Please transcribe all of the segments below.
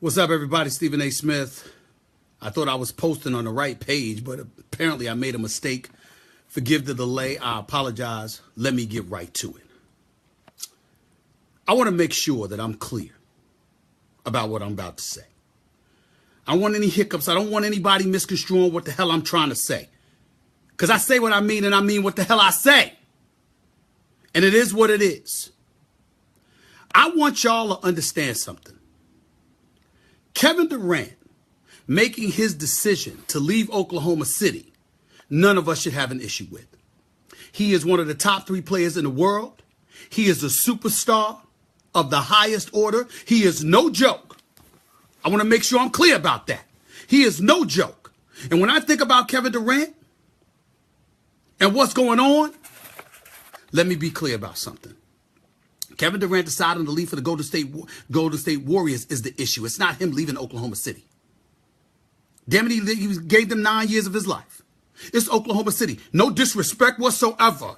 What's up, everybody? Stephen A. Smith. I thought I was posting on the right page, but apparently I made a mistake. Forgive the delay. I apologize. Let me get right to it. I want to make sure that I'm clear about what I'm about to say. I don't want any hiccups. I don't want anybody misconstruing what the hell I'm trying to say. Because I say what I mean, and I mean what the hell I say. And it is what it is. I want y'all to understand something. Kevin Durant making his decision to leave Oklahoma City, none of us should have an issue with. He is one of the top 3 players in the world. He is a superstar of the highest order. He is no joke. I want to make sure I'm clear about that. He is no joke. And when I think about Kevin Durant and what's going on, let me be clear about something. Kevin Durant deciding to leave for the Golden State Warriors is the issue. It's not him leaving Oklahoma City. Damn it, he gave them 9 years of his life. It's Oklahoma City. No disrespect whatsoever.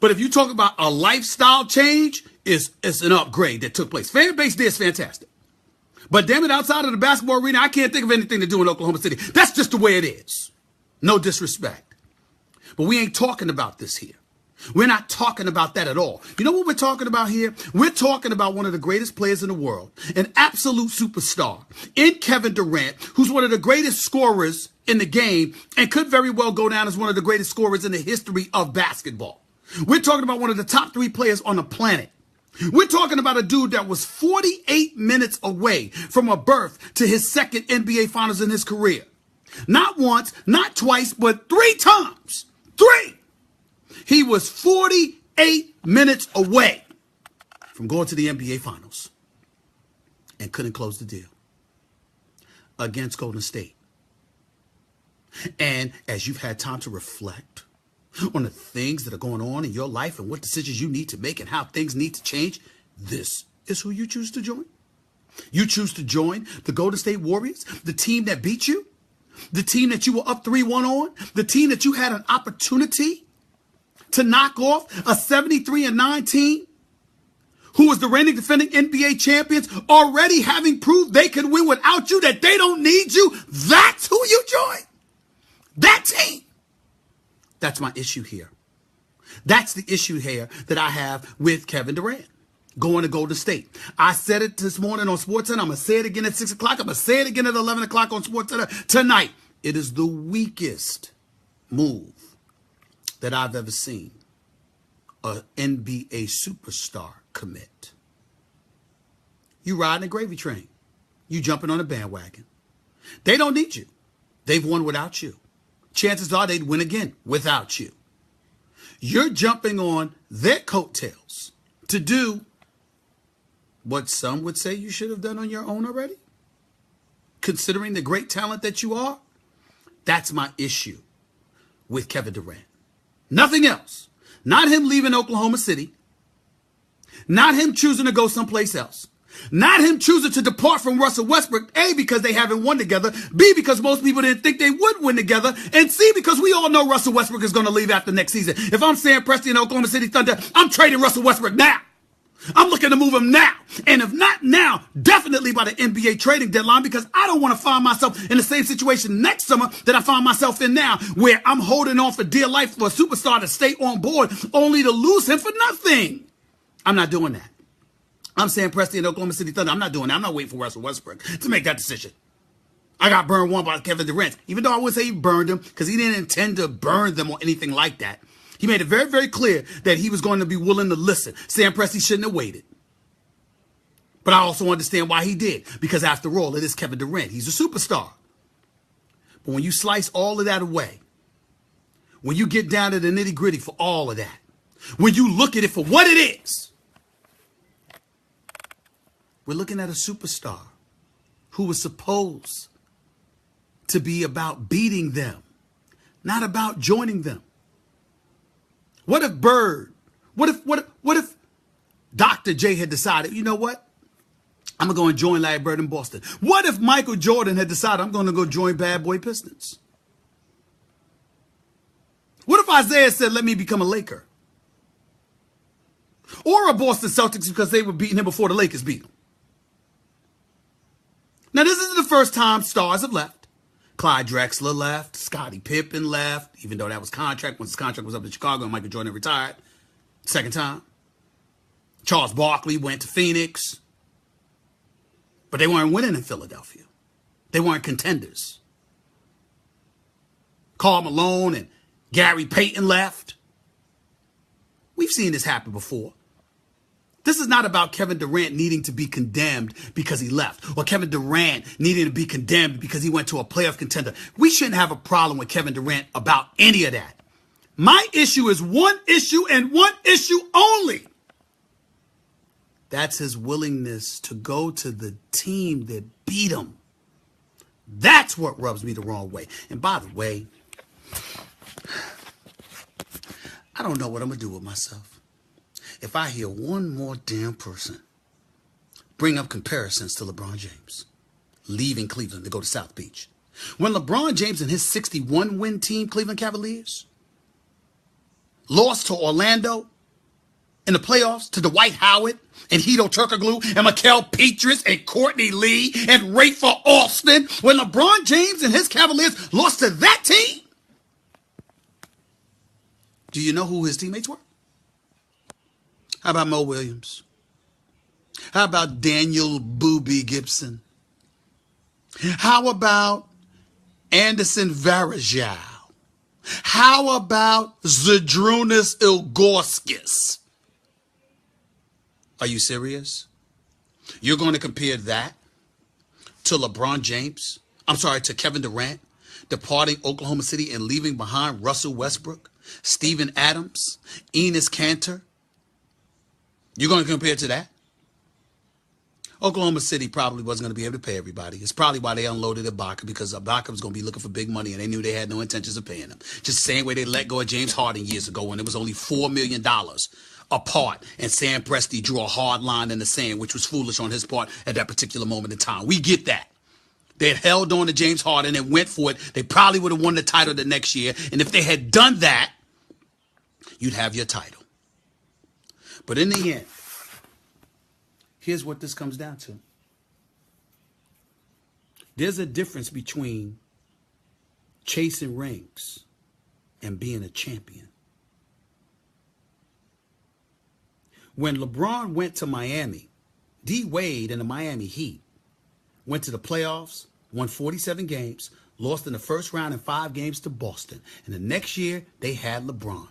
But if you talk about a lifestyle change, it's an upgrade that took place. Fan base there is fantastic. But damn it, outside of the basketball arena, I can't think of anything to do in Oklahoma City. That's just the way it is. No disrespect. But we ain't talking about this here. We're not talking about that at all. You know what we're talking about here? We're talking about one of the greatest players in the world, an absolute superstar in Kevin Durant, who's one of the greatest scorers in the game and could very well go down as one of the greatest scorers in the history of basketball. We're talking about one of the top 3 players on the planet. We're talking about a dude that was 48 minutes away from a berth to his second NBA Finals in his career. Not once, not twice, but 3 times. 3! He was 48 minutes away from going to the NBA Finals and couldn't close the deal against Golden State. And as you've had time to reflect on the things that are going on in your life and what decisions you need to make and how things need to change, this is who you choose to join. You choose to join the Golden State Warriors, the team that beat you, the team that you were up 3-1 on, the team that you had an opportunity to knock off a 73-9 team who was the reigning defending NBA champions, already having proved they can win without you, that they don't need you. That's who you join. That team. That's my issue here. That's the issue here that I have with Kevin Durant going to Golden State. I said it this morning on SportsCenter. I'm going to say it again at 6 o'clock. I'm going to say it again at 11 o'clock on SportsCenter tonight. It is the weakest move that I've ever seen an NBA superstar commit. You riding a gravy train. You jumping on a bandwagon. They don't need you. They've won without you. Chances are they'd win again without you. You're jumping on their coattails to do what some would say you should have done on your own already. Considering the great talent that you are, that's my issue with Kevin Durant. Nothing else. Not him leaving Oklahoma City. Not him choosing to go someplace else. Not him choosing to depart from Russell Westbrook, A, because they haven't won together, B, because most people didn't think they would win together, and C, because we all know Russell Westbrook is going to leave after next season. If I'm Sam Presti in Oklahoma City Thunder, I'm trading Russell Westbrook now. I'm looking to move him now. And if not now, definitely by the NBA trading deadline, because I don't want to find myself in the same situation next summer that I find myself in now, where I'm holding on for dear life for a superstar to stay on board only to lose him for nothing. I'm not doing that. I'm Sam Presti in Oklahoma City Thunder. I'm not doing that. I'm not waiting for Russell Westbrook to make that decision. I got burned one by Kevin Durant, even though I wouldn't say he burned him because he didn't intend to burn them or anything like that. He made it very, very clear that he was going to be willing to listen. Sam Presti shouldn't have waited. But I also understand why he did. Because after all, it is Kevin Durant. He's a superstar. But when you slice all of that away, when you get down to the nitty gritty for all of that, when you look at it for what it is, we're looking at a superstar who was supposed to be about beating them, not about joining them. What if what if Dr. J had decided, you know what? I'm going to go and join Larry Bird in Boston. What if Michael Jordan had decided, I'm going to go join Bad Boy Pistons? What if Isaiah said, let me become a Laker? Or a Boston Celtics because they were beating him before the Lakers beat him? Now, this isn't the first time stars have left. Clyde Drexler left. Scottie Pippen left, even though that was contract. Once his contract was up in Chicago and Michael Jordan retired. Second time. Charles Barkley went to Phoenix. But they weren't winning in Philadelphia. They weren't contenders. Karl Malone and Gary Payton left. We've seen this happen before. This is not about Kevin Durant needing to be condemned because he left, or Kevin Durant needing to be condemned because he went to a playoff contender. We shouldn't have a problem with Kevin Durant about any of that. My issue is one issue and one issue only. That's his willingness to go to the team that beat him. That's what rubs me the wrong way. And by the way, I don't know what I'm going to do with myself if I hear one more damn person bring up comparisons to LeBron James leaving Cleveland to go to South Beach. When LeBron James and his 61-win team, Cleveland Cavaliers, lost to Orlando in the playoffs to Dwight Howard and Hedo Turkoglu and Mikael Pietrus and Courtney Lee and Rafer Alston, when LeBron James and his Cavaliers lost to that team, do you know who his teammates were? How about Mo Williams? How about Daniel Booby Gibson? How about Anderson Varejao? How about Zydrunas Ilgauskas? Are you serious? You're going to compare that to LeBron James? To Kevin Durant departing Oklahoma City and leaving behind Russell Westbrook, Steven Adams, Enes Kanter? You're going to compare it to that? Oklahoma City probably wasn't going to be able to pay everybody. It's probably why they unloaded Ibaka, because Ibaka was going to be looking for big money and they knew they had no intentions of paying him. Just the same way they let go of James Harden years ago when it was only $4 million apart and Sam Presti drew a hard line in the sand, which was foolish on his part at that particular moment in time. We get that. They had held on to James Harden and went for it. They probably would have won the title the next year. And if they had done that, you'd have your title. But in the end, here's what this comes down to. There's a difference between chasing rings and being a champion. When LeBron went to Miami, D. Wade and the Miami Heat went to the playoffs, won 47 games, lost in the first round in 5 games to Boston. And the next year, they had LeBron.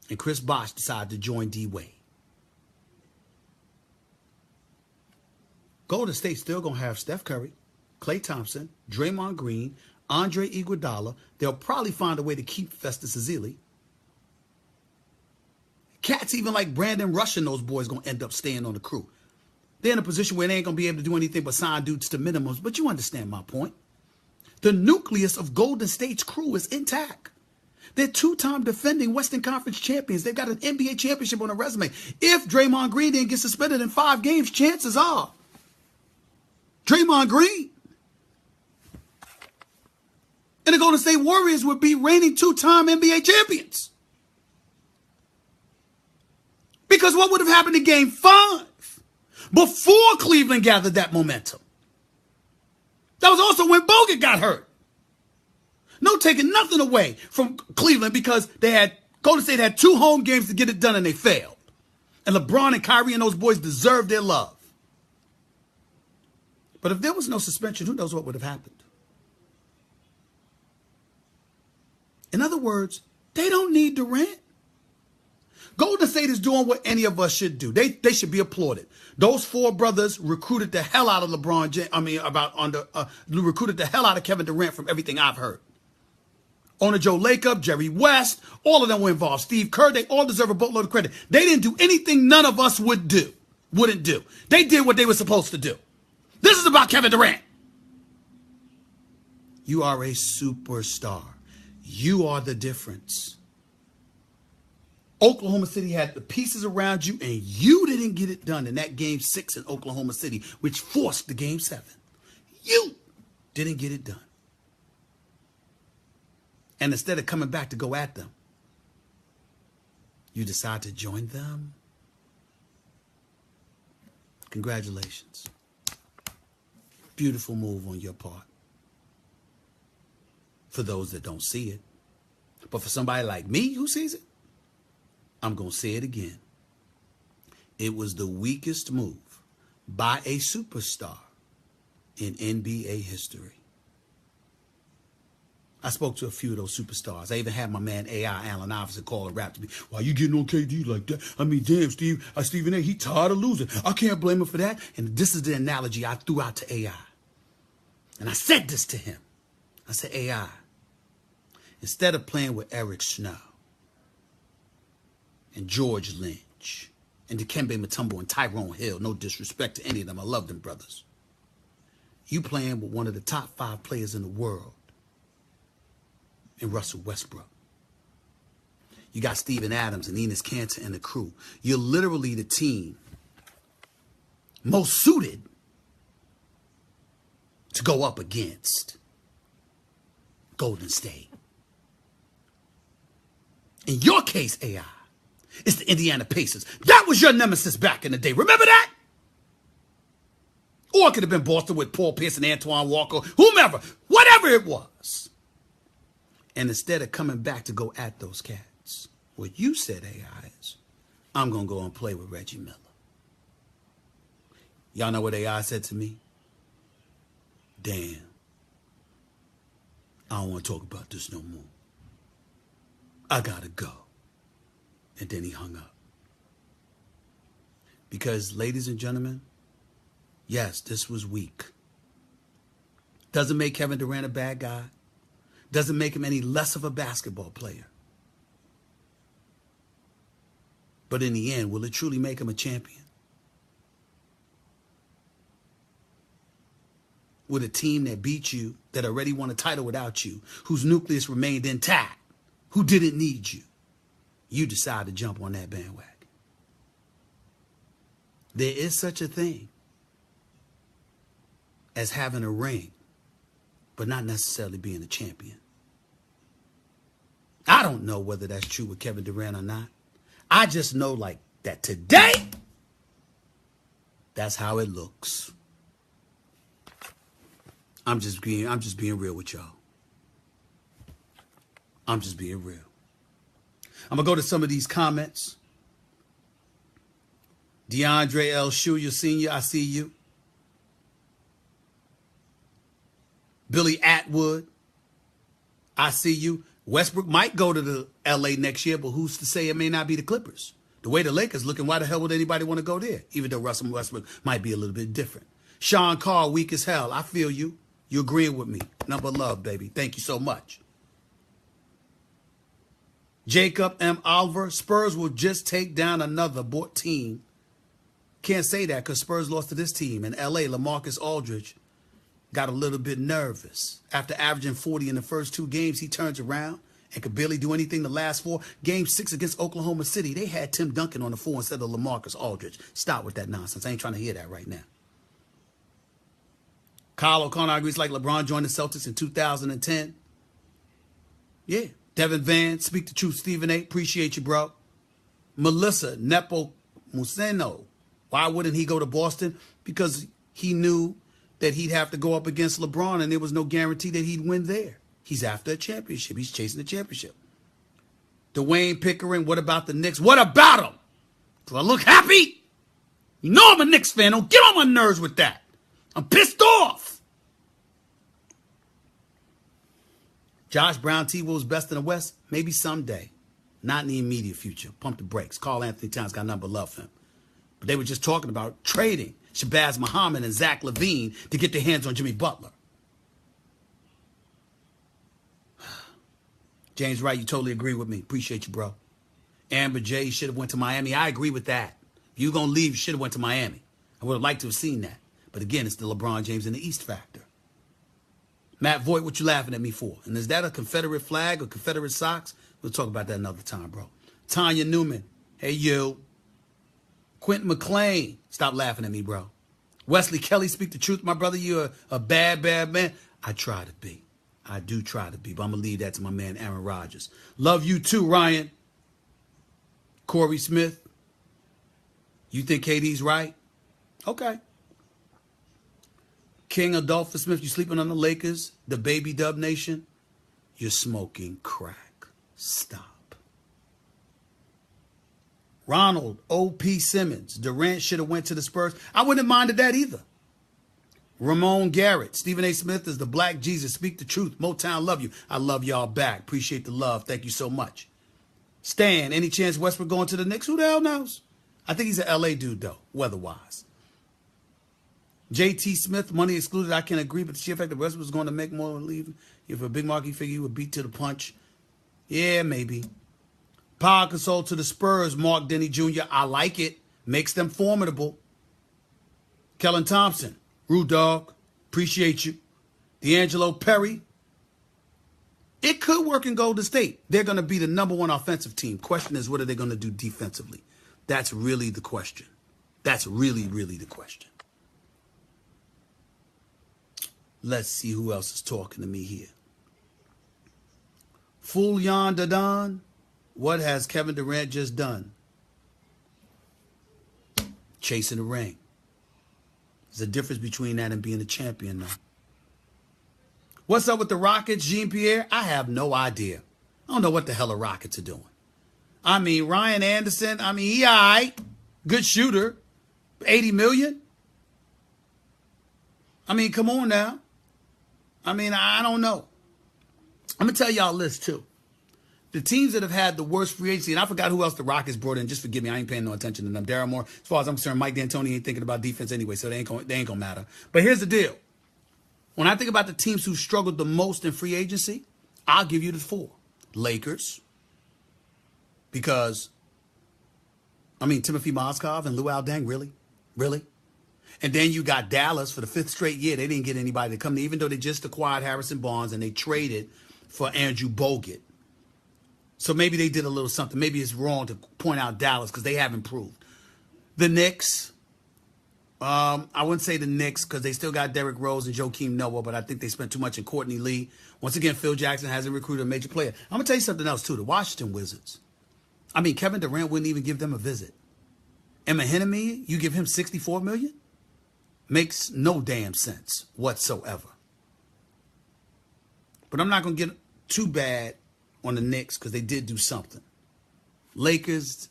And Chris Bosh decided to join D. Wade. Golden State's still going to have Steph Curry, Klay Thompson, Draymond Green, Andre Iguodala. They'll probably find a way to keep Festus Ezeli. Cats even like Brandon Rush and those boys going to end up staying on the crew. They're in a position where they ain't going to be able to do anything but sign dudes to minimums. But you understand my point. The nucleus of Golden State's crew is intact. They're 2-time defending Western Conference champions. They've got an NBA championship on their resume. If Draymond Green didn't get suspended in 5 games, chances are Draymond Green and the Golden State Warriors would be reigning 2-time NBA champions. Because what would have happened in Game 5 before Cleveland gathered that momentum? That was also when Bogut got hurt. No taking nothing away from Cleveland because Golden State had 2 home games to get it done and they failed. And LeBron and Kyrie and those boys deserved their love. But if there was no suspension, who knows what would have happened? In other words, they don't need Durant. Golden State is doing what any of us should do. They should be applauded. Those 4 brothers recruited the hell out of LeBron James. Recruited the hell out of Kevin Durant from everything I've heard. Owner Joe Lacob, Jerry West, all of them were involved. Steve Kerr, they all deserve a boatload of credit. They didn't do anything none of us wouldn't do. They did what they were supposed to do. This is about Kevin Durant. You are a superstar. You are the difference. Oklahoma City had the pieces around you, and you didn't get it done in that Game 6 in Oklahoma City, which forced the Game 7. You didn't get it done. And instead of coming back to go at them, you decide to join them. Congratulations. Beautiful move on your part. For those that don't see it. But for somebody like me who sees it, I'm going to say it again. It was the weakest move by a superstar in NBA history. I spoke to a few of those superstars. I even had my man AI, Allen Iverson, call and rap to me. Why you getting on KD like that? I mean, damn, Stephen A., he tired of losing. I can't blame him for that. And this is the analogy I threw out to AI. And I said this to him. I said, AI, instead of playing with Eric Snow and George Lynch and Dikembe Mutombo and Tyrone Hill, no disrespect to any of them, I love them brothers. You playing with one of the top 5 players in the world in Russell Westbrook. You got Steven Adams and Enes Kanter and the crew. You're literally the team most suited to go up against Golden State. In your case, AI, it's the Indiana Pacers. That was your nemesis back in the day. Remember that? Or it could have been Boston with Paul Pierce and Antoine Walker, whomever, whatever it was. And instead of coming back to go at those cats, what you said, AI, is, I'm going to go and play with Reggie Miller. Y'all know what AI said to me? Damn. I don't want to talk about this no more. I got to go. And then he hung up. Because, ladies and gentlemen, yes, this was weak. Doesn't make Kevin Durant a bad guy. Doesn't make him any less of a basketball player. But in the end, will it truly make him a champion? With a team that beat you, that already won a title without you, whose nucleus remained intact, who didn't need you, you decide to jump on that bandwagon. There is such a thing as having a ring, but not necessarily being a champion. I don't know whether that's true with Kevin Durant or not. I just know like that today, that's how it looks. I'm just being real with y'all. I'm just being real. I'm going to go to some of these comments. DeAndre L. Shuya Sr., I see you. Billy Atwood, I see you. Westbrook might go to the LA next year, but who's to say it may not be the Clippers? The way the Lakers looking, why the hell would anybody want to go there? Even though Russell Westbrook might be a little bit different. Sean Carr, weak as hell. I feel you. You agreeing with me. Number love, baby. Thank you so much. Jacob M. Oliver, Spurs will just take down another team. Can't say that because Spurs lost to this team. In LA, LaMarcus Aldridge got a little bit nervous. After averaging 40 in the first 2 games, he turns around and could barely do anything the last 4. Game 6 against Oklahoma City, they had Tim Duncan on the floor instead of LaMarcus Aldridge. Stop with that nonsense. I ain't trying to hear that right now. Kyle O'Connor agrees like LeBron joined the Celtics in 2010. Yeah. Devin Van, speak the truth, Stephen A. Appreciate you, bro. Melissa Nepo Museno. Why wouldn't he go to Boston? Because he knew that he'd have to go up against LeBron, and there was no guarantee that he'd win there. He's after a championship. He's chasing a championship. Dwayne Pickering, what about the Knicks? What about him? Do I look happy? You know I'm a Knicks fan. Don't get on my nerves with that. I'm pissed off. Josh Brown, T-Wolves best in the West? Maybe someday. Not in the immediate future. Pump the brakes. Carl Anthony Towns got nothing but love for him. But they were just talking about trading Shabazz Muhammad and Zach LaVine to get their hands on Jimmy Butler. James Wright, you totally agree with me. Appreciate you, bro. Amber J should have went to Miami. I agree with that. If you're going to leave, you should have went to Miami. I would have liked to have seen that. But again, it's the LeBron James in the East factor. Matt Voigt, what you laughing at me for? And is that a Confederate flag or Confederate socks? We'll talk about that another time, bro. Tanya Newman, hey, you. Quentin McClain, stop laughing at me, bro. Wesley Kelly, speak the truth, my brother. You're a bad, bad man. I try to be. I do try to be, but I'm going to leave that to my man, Aaron Rodgers. Love you too, Ryan. Corey Smith, you think KD's right? Okay. King Adolphus Smith, you sleeping on the Lakers, the baby Dub Nation? You're smoking crack. Stop. Ronald O.P. Simmons, Durant should have went to the Spurs. I wouldn't have minded that either. Ramon Garrett, Stephen A. Smith is the Black Jesus. Speak the truth. Motown love you. I love y'all back. Appreciate the love. Thank you so much. Stan, any chance Westbrook going to the Knicks? Who the hell knows? I think he's an L.A. dude, though, weather-wise. J.T. Smith, money excluded. I can agree, but the sheer fact that Westbrook was going to make more than leaving. If a big marquee figure, you would beat to the punch. Yeah, maybe. Power console to the Spurs, Mark Denny Jr. I like it. Makes them formidable. Kellen Thompson, Rude Dog, appreciate you. D'Angelo Perry. It could work in Golden State. They're going to be the #1 offensive team. Question is, what are they going to do defensively? That's really the question. That's really, really the question. Let's see who else is talking to me here. Fulyan Dadan, what has Kevin Durant just done? Chasing the ring. There's a difference between that and being a champion, though. What's up with the Rockets, Jean-Pierre? I have no idea. I don't know what the hell the Rockets are doing. I mean, Ryan Anderson, he all right. Good shooter. 80 million? Come on now. I don't know. I'm going to tell y'all this, too. The teams that have had the worst free agency, and I forgot who else the Rockets brought in. Just forgive me. I ain't paying no attention to them. Daryl Moore, as far as I'm concerned, Mike D'Antoni ain't thinking about defense anyway, so they ain't going to matter. But here's the deal. When I think about the teams who struggled the most in free agency, I'll give you the 4. Lakers. Because, Timothy Mozgov and Luol Deng, really? Really? And then you got Dallas for the 5th straight year. They didn't get anybody to come, even though they just acquired Harrison Barnes and they traded for Andrew Bogut. So maybe they did a little something. Maybe it's wrong to point out Dallas because they have improved. The Knicks, I wouldn't say the Knicks because they still got Derrick Rose and Joakim Noah, but I think they spent too much in Courtney Lee. Once again, Phil Jackson hasn't recruited a major player. I'm going to tell you something else, too. The Washington Wizards. Kevin Durant wouldn't even give them a visit. And Mahinmi, you give him $64 million? Makes no damn sense whatsoever. But I'm not going to get too bad on the Knicks because they did do something. Lakers,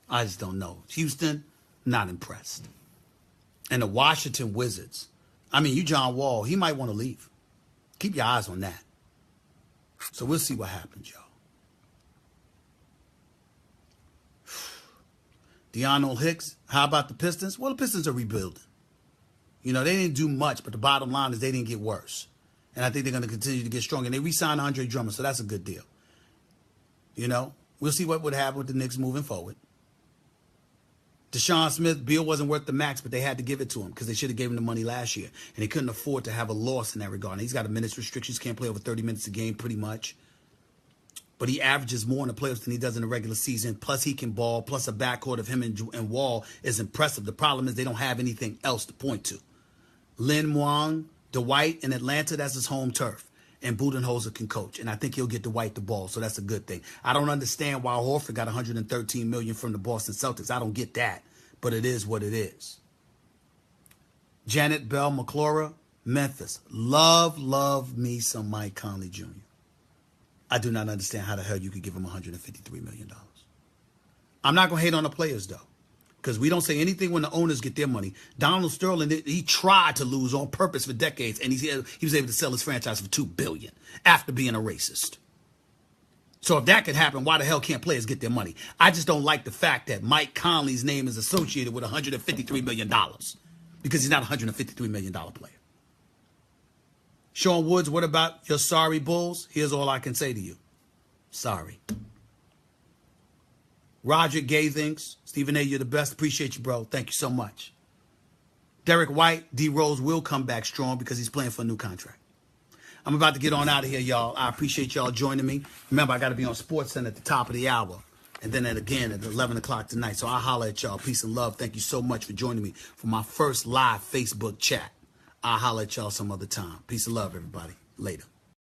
I just don't know. Houston, not impressed. And the Washington Wizards, you John Wall, he might want to leave. Keep your eyes on that. So we'll see what happens, y'all. De'Arnold Hicks, how about the Pistons? Well, the Pistons are rebuilding. They didn't do much, but the bottom line is they didn't get worse. And I think they're going to continue to get stronger. And they re-signed Andre Drummond, so that's a good deal. We'll see what would happen with the Knicks moving forward. Deshaun Smith, Beal wasn't worth the max, but they had to give it to him because they should have gave him the money last year. And they couldn't afford to have a loss in that regard. And he's got a minutes restrictions, can't play over 30 minutes a game pretty much. But he averages more in the playoffs than he does in the regular season. Plus, he can ball. Plus, a backcourt of him and Wall is impressive. The problem is they don't have anything else to point to. Lin Wang, Dwight in Atlanta, that's his home turf. And Budenholzer can coach. And I think he'll get Dwight the ball, so that's a good thing. I don't understand why Horford got $113 million from the Boston Celtics. I don't get that. But it is what it is. Janet Bell McClura, Memphis. Love me some Mike Conley Jr. I do not understand how the hell you could give him $153 million. I'm not going to hate on the players, though, because we don't say anything when the owners get their money. Donald Sterling, he tried to lose on purpose for decades, and he was able to sell his franchise for $2 billion after being a racist. So if that could happen, why the hell can't players get their money? I just don't like the fact that Mike Conley's name is associated with $153 million because he's not a $153 million player. Sean Woods, what about your sorry Bulls? Here's all I can say to you. Sorry. Roger Gay thinks, Stephen A., you're the best. Appreciate you, bro. Thank you so much. Derek White, D. Rose will come back strong because he's playing for a new contract. I'm about to get on out of here, y'all. I appreciate y'all joining me. Remember, I got to be on SportsCenter at the top of the hour. And then again at 11 o'clock tonight. So I'll holler at y'all. Peace and love. Thank you so much for joining me for my first live Facebook chat. I'll holler at y'all some other time. Peace and love, everybody. Later.